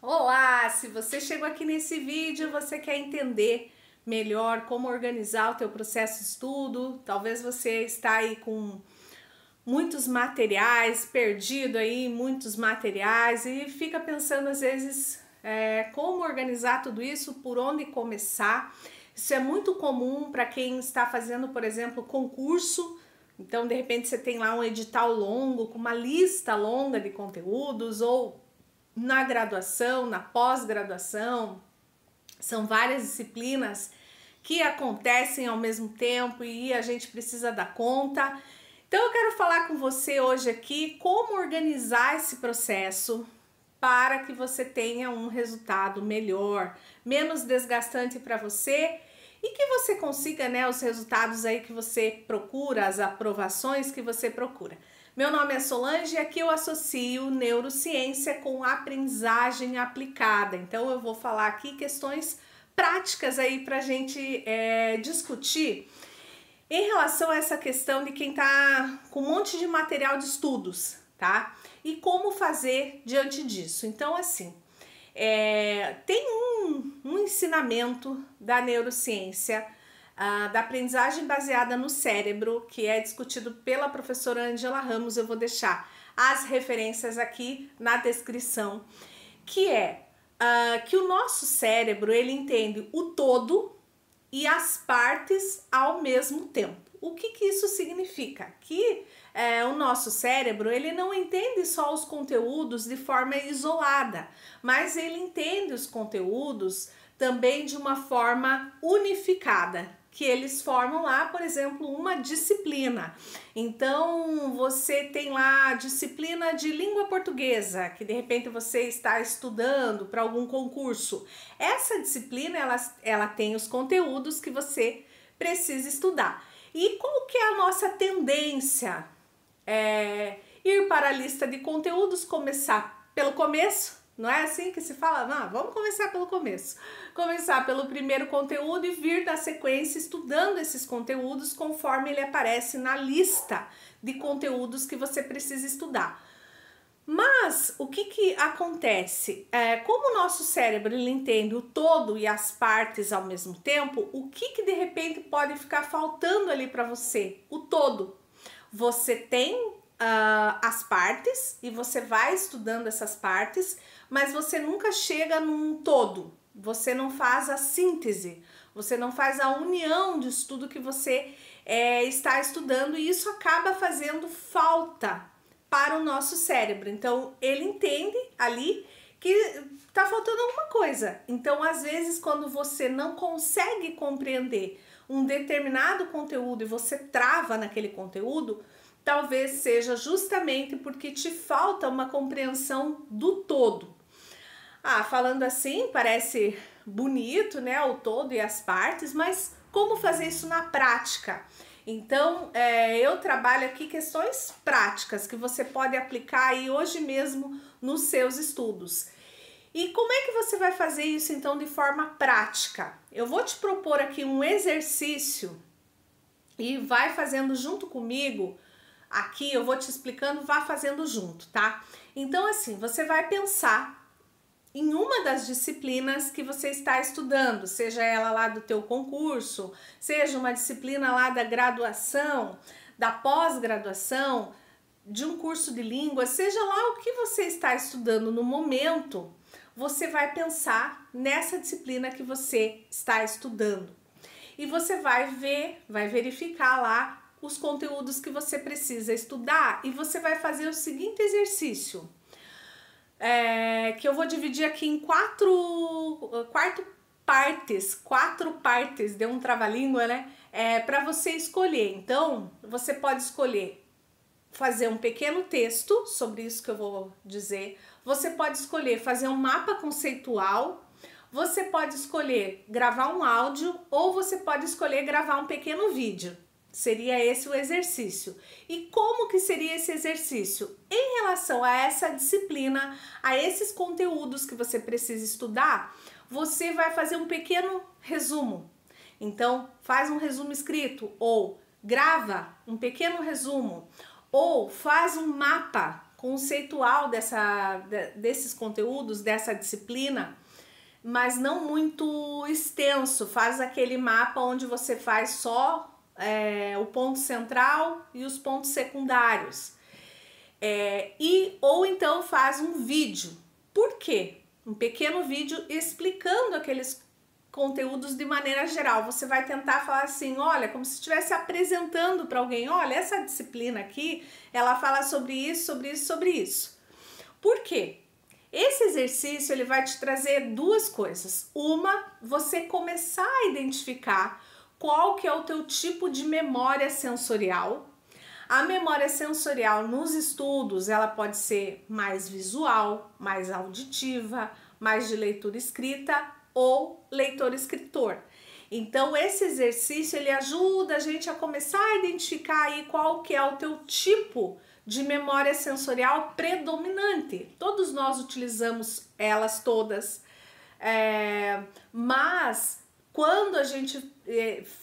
Olá! Se você chegou aqui nesse vídeo, você quer entender melhor como organizar o teu processo de estudo, talvez você está aí com muitos materiais, perdido aí, muitos materiais e fica pensando às vezes como organizar tudo isso, por onde começar. Isso é muito comum para quem está fazendo, por exemplo, concurso. Então, de repente, você tem lá um edital longo, com uma lista longa de conteúdos, ou na graduação, na pós-graduação, são várias disciplinas que acontecem ao mesmo tempo e a gente precisa dar conta. Então eu quero falar com você hoje aqui como organizar esse processo para que você tenha um resultado melhor, menos desgastante para você e que você consiga, né, os resultados aí que você procura, as aprovações que você procura. Meu nome é Solange e aqui eu associo neurociência com aprendizagem aplicada. Então eu vou falar aqui questões práticas aí pra gente discutir em relação a essa questão de quem tá com um monte de material de estudos, tá? E como fazer diante disso. Então, assim, tem um ensinamento da neurociência, da aprendizagem baseada no cérebro, que é discutido pela professora Angela Ramos. Eu vou deixar as referências aqui na descrição, que é que o nosso cérebro, ele entende o todo e as partes ao mesmo tempo. O que isso significa? Que o nosso cérebro, ele não entende só os conteúdos de forma isolada, mas ele entende os conteúdos também de uma forma unificada, que eles formam lá, por exemplo, uma disciplina. Então, você tem lá a disciplina de língua portuguesa, que de repente você está estudando para algum concurso. Essa disciplina, ela tem os conteúdos que você precisa estudar. E qual que é a nossa tendência? Ir para a lista de conteúdos, começar pelo começo. Não é assim que se fala? Não, vamos começar pelo começo. Começar pelo primeiro conteúdo e vir na sequência estudando esses conteúdos conforme ele aparece na lista de conteúdos que você precisa estudar. Mas o que acontece? Como o nosso cérebro ele entende o todo e as partes ao mesmo tempo, o que de repente pode ficar faltando ali para você? O todo. Você tem as partes e você vai estudando essas partes, mas você nunca chega num todo. Você não faz a síntese, você não faz a união de estudo que você está estudando, e isso acaba fazendo falta para o nosso cérebro. Então ele entende ali que está faltando alguma coisa. Então, às vezes, quando você não consegue compreender um determinado conteúdo e você trava naquele conteúdo, talvez seja justamente porque te falta uma compreensão do todo. Falando assim, parece bonito, né, o todo e as partes, mas como fazer isso na prática? Então, eu trabalho aqui questões práticas que você pode aplicar aí hoje mesmo nos seus estudos. E como é que você vai fazer isso então de forma prática? Eu vou te propor aqui um exercício e vai fazendo junto comigo. Aqui eu vou te explicando, vá fazendo junto, tá? Então, assim, você vai pensar em uma das disciplinas que você está estudando, seja ela lá do teu concurso, seja uma disciplina lá da graduação, da pós-graduação, de um curso de língua, seja lá o que você está estudando no momento, você vai pensar nessa disciplina que você está estudando. E você vai verificar lá os conteúdos que você precisa estudar, e você vai fazer o seguinte exercício, que eu vou dividir aqui em quatro partes, deu um trava-língua, né? Para você escolher. Então, você pode escolher fazer um pequeno texto sobre isso que eu vou dizer, você pode escolher fazer um mapa conceitual, você pode escolher gravar um áudio, ou você pode escolher gravar um pequeno vídeo. Seria esse o exercício. E como que seria esse exercício? Em relação a essa disciplina, a esses conteúdos que você precisa estudar, você vai fazer um pequeno resumo. Então, faz um resumo escrito, ou grava um pequeno resumo, ou faz um mapa conceitual desses conteúdos, dessa disciplina, mas não muito extenso. Faz aquele mapa onde você faz só o ponto central e os pontos secundários. Ou então faz um vídeo. Por quê? Um pequeno vídeo explicando aqueles conteúdos de maneira geral. Você vai tentar falar assim, olha, como se estivesse apresentando para alguém, olha, essa disciplina aqui, ela fala sobre isso, sobre isso, sobre isso. Por quê? Esse exercício, ele vai te trazer duas coisas. Uma, você começar a identificar qual que é o teu tipo de memória sensorial. A memória sensorial nos estudos, ela pode ser mais visual, mais auditiva, mais de leitura escrita ou leitor-escritor. Então, esse exercício, ele ajuda a gente a começar a identificar aí qual que é o teu tipo de memória sensorial predominante. Todos nós utilizamos elas todas, mas quando a gente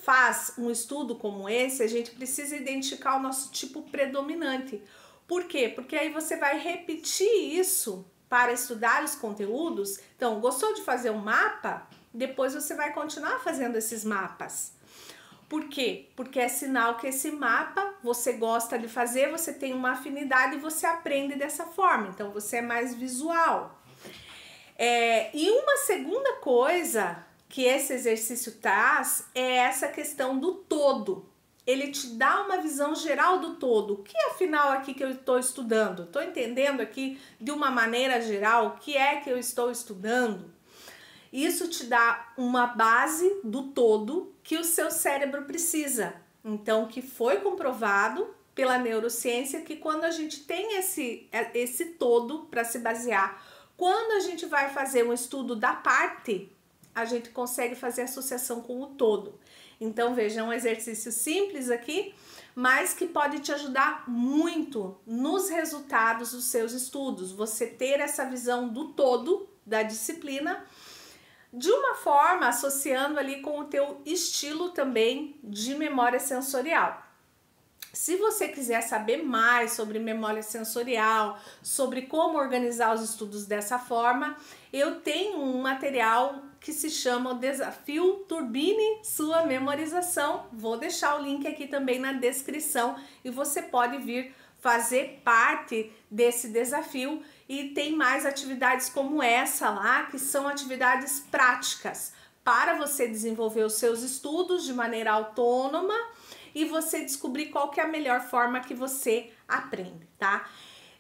faz um estudo como esse, a gente precisa identificar o nosso tipo predominante. Por quê? Porque aí você vai repetir isso para estudar os conteúdos. Então, gostou de fazer um mapa? Depois você vai continuar fazendo esses mapas. Por quê? Porque é sinal que esse mapa você gosta de fazer, você tem uma afinidade e você aprende dessa forma. Então, você é mais visual. E uma segunda coisa que esse exercício traz é essa questão do todo. Ele te dá uma visão geral do todo. O que afinal aqui que eu estou estudando? Estou entendendo aqui de uma maneira geral o que é que eu estou estudando? Isso te dá uma base do todo que o seu cérebro precisa. Então, que foi comprovado pela neurociência que quando a gente tem esse todo para se basear, quando a gente vai fazer um estudo da parte, a gente consegue fazer associação com o todo. Então, veja, é um exercício simples aqui, mas que pode te ajudar muito nos resultados dos seus estudos. Você ter essa visão do todo da disciplina, de uma forma associando ali com o teu estilo também de memória sensorial. Se você quiser saber mais sobre memória sensorial, sobre como organizar os estudos dessa forma, eu tenho um material que se chama o Desafio Turbine Sua Memorização. Vou deixar o link aqui também na descrição e você pode vir fazer parte desse desafio. E tem mais atividades como essa lá, que são atividades práticas para você desenvolver os seus estudos de maneira autônoma e você descobrir qual que é a melhor forma que você aprende, tá?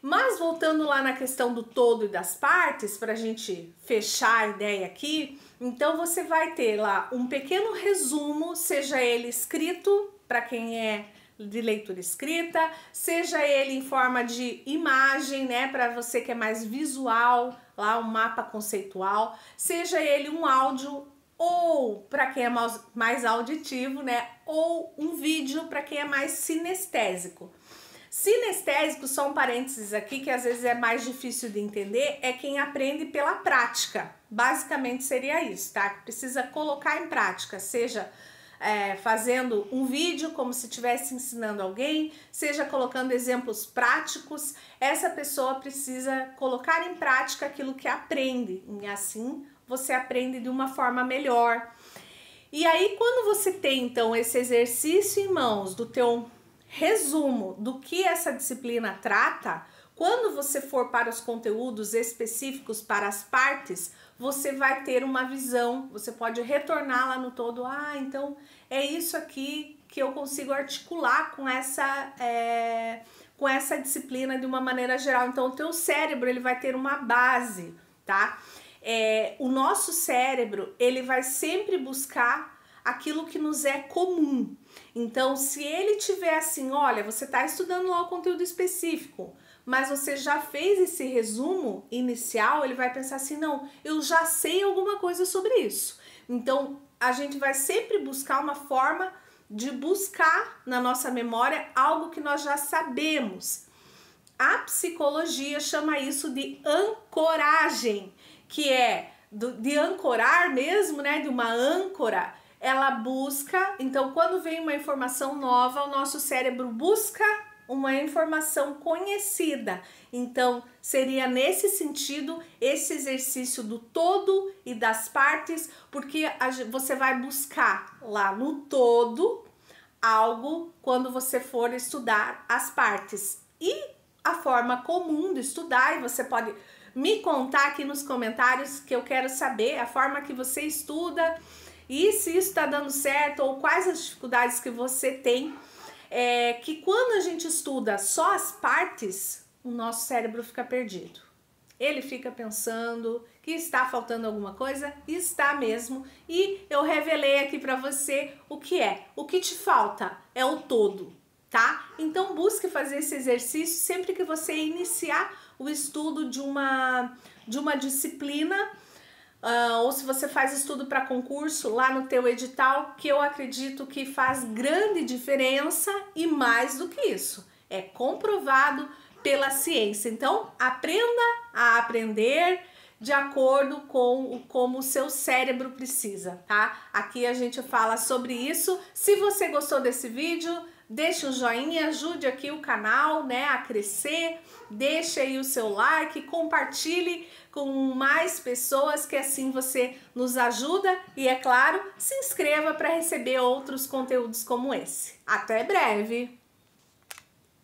Mas voltando lá na questão do todo e das partes, para a gente fechar a ideia aqui, então você vai ter lá um pequeno resumo, seja ele escrito, para quem é de leitura escrita, seja ele em forma de imagem, né, para você que é mais visual, lá um mapa conceitual, seja ele um áudio ou para quem é mais auditivo, né, ou um vídeo para quem é mais sinestésico. Sinestésico, só um parênteses aqui, que às vezes é mais difícil de entender, é quem aprende pela prática. Basicamente seria isso, tá? Precisa colocar em prática, seja fazendo um vídeo como se estivesse ensinando alguém, seja colocando exemplos práticos. Essa pessoa precisa colocar em prática aquilo que aprende, e assim você aprende de uma forma melhor. E aí, quando você tem então esse exercício em mãos do teu resumo do que essa disciplina trata, quando você for para os conteúdos específicos, para as partes, você vai ter uma visão, você pode retornar lá no todo, então é isso aqui que eu consigo articular com essa disciplina de uma maneira geral. Então o teu cérebro, ele vai ter uma base, tá? O nosso cérebro, ele vai sempre buscar aquilo que nos é comum. Então, se ele tiver assim, olha, você está estudando lá o conteúdo específico, mas você já fez esse resumo inicial, ele vai pensar assim, não, eu já sei alguma coisa sobre isso. Então, a gente vai sempre buscar uma forma de buscar na nossa memória algo que nós já sabemos. A psicologia chama isso de ancoragem, que é de ancorar mesmo, né, de uma âncora. Ela busca, então quando vem uma informação nova, o nosso cérebro busca uma informação conhecida. Então, seria nesse sentido esse exercício do todo e das partes, porque você vai buscar lá no todo algo quando você for estudar as partes. E a forma comum de estudar, e você pode me contar aqui nos comentários, que eu quero saber a forma que você estuda e se isso está dando certo ou quais as dificuldades que você tem. Que quando a gente estuda só as partes, o nosso cérebro fica perdido. Ele fica pensando que está faltando alguma coisa, e está mesmo. E eu revelei aqui para você o que é. O que te falta é o todo, tá? Então busque fazer esse exercício sempre que você iniciar o estudo de uma disciplina, ou se você faz estudo para concurso lá no teu edital, que eu acredito que faz grande diferença, e mais do que isso, é comprovado pela ciência. Então, aprenda a aprender de acordo com como o seu cérebro precisa, tá? Aqui a gente fala sobre isso. Se você gostou desse vídeo, deixe um joinha, ajude aqui o canal, né, a crescer. Deixe aí o seu like, compartilhe com mais pessoas, que assim você nos ajuda. E é claro, se inscreva para receber outros conteúdos como esse. Até breve!